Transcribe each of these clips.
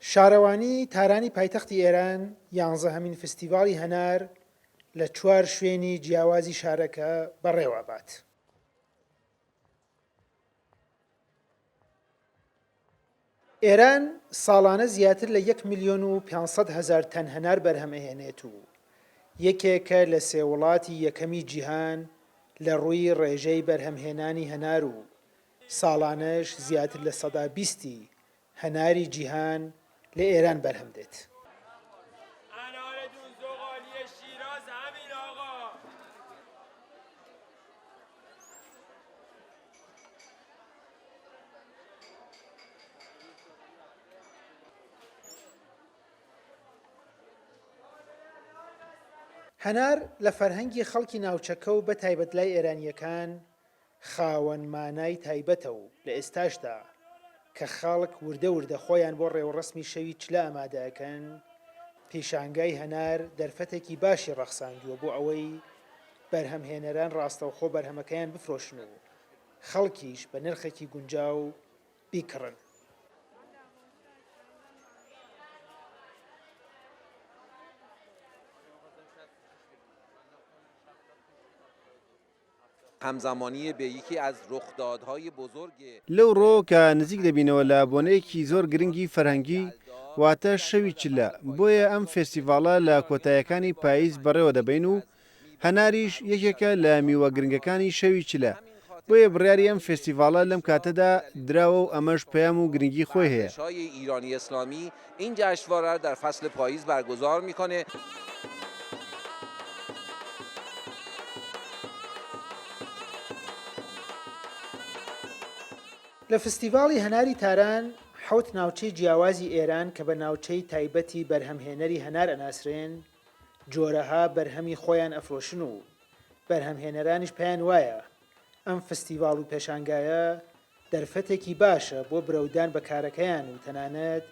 شارەوانی تارانی پایتەختی ئێران 11مین فستیڤاڵی هەنار لە 4 شوێنی جیاوازی شارەکە بەڕێوەبات. ئێران ساڵانە زیاتر لە 1,500,000 تەن هەنار بەرهەمەهێنێت و یەکێکە لە 3 وڵاتی یەکەمی جیهان لە ڕووی ڕێژەی بەرهەمهێنانی هەنار و ساڵانەش زیاتر لە 120 هەناری جیهان لە ئێران بەرهەمدێت. هەنار لە فەرهەنگی خەڵکی ناوچەکە و بە تایبەت لای ئێرانیەکان خاوەن مانای تایبەتە و لە ئێستاشدا کە خەڵک وردە خۆیان بۆ ڕێوەڕەسمی شەوی چلە ئامادەکەن، پێشانگای هەنار دەرفەتێکی باشی ڕەخساندووە بۆ ئەوەی بەرهەمهێنەران ڕاستەوخۆ بەرهەمەکەیان بفرۆشن و خەڵکیش بە نرخێکی گونجاو بیکڕن. همزمانی به یکی از رخدادهای بزرگ لەو ڕۆ کە نزیک دەبینەوە لە بۆنەیەکی زۆر گرنگی فەرهەنگی واتە شەوی چلە، بۆیە ئەم فێستیڤاڵە لە کۆتاییەکانی پاییز بەڕێوە دەبین و هەناریش یەکێکە لە میوە گرنگەکانی شەوی چلە، بۆیە بڕیاری ئەم فێستیڤاڵە لەم کاتەدا دراوە و ئەمەش پەیام و گرنگی خۆی هەیە. ایرانی اسلامی این جشنواره را در فصل پاییز برگزار میکنه. لە فستیڤاڵی هەناری تاران 7 ناوچەی جیاوازی ئێران کە بە ناوچەی تایبەتی بەرهەمهێنەری هەنار ئەناسرێن، جۆرەها بەرهەمی خۆیان ئەفرۆشن و بەرهەمهێنەرانیش پێیان وایە ئەم فستیڤاڵ و پێشانگایە دەرفەتێکی باشە بۆ برەودان بە کارەکەیان و تەنانەت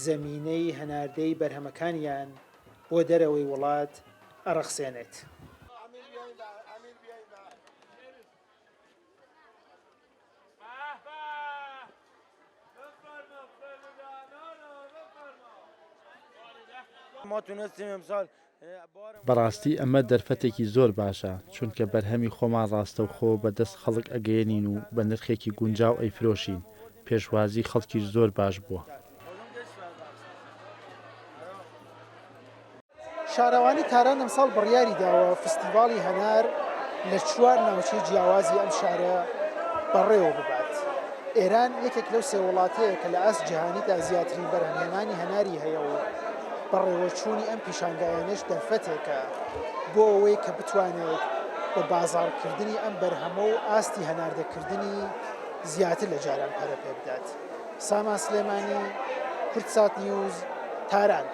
زەمینەی هەناردەی بەرهەمەکانیان بۆ دەرەوەی وڵات ئەڕەخسێنێت. بەڕاستی ئەمە دەرفەتێکی زۆر باشە، چونکە بەرهەمی خۆمان ڕاستەوخۆ بەدەست خەڵک ئەگەیەنین و بە نرخێکی گونجاو ئەیفرۆشین. پێشوازی خەڵکیش زۆر باش بووە. شارەوانی تاران ئەمساڵ بڕیاری داوە فستیڤاڵی هەنار لە 4 ناوچەی جیاوازی ئەم شارە بەڕێوە ببات. ئێران یەکێک لەو 3 وڵاتەیە کە لە ئەست جیهانیدا زیاترین بەرهەمهێنانی هەناری هەیە و بەڕێوەچوونی ئەم پیشانگایانش دەرفەتێکە بۆ ئەوەی کە بتوانێت بە بازاڕکردنی ئەم بەرهەمە و ئاستی هەناردەکردنی زیاتر لە جاران پەرە پێ بدات. سامان سلێمانی، کورتسات نیوز، تاران.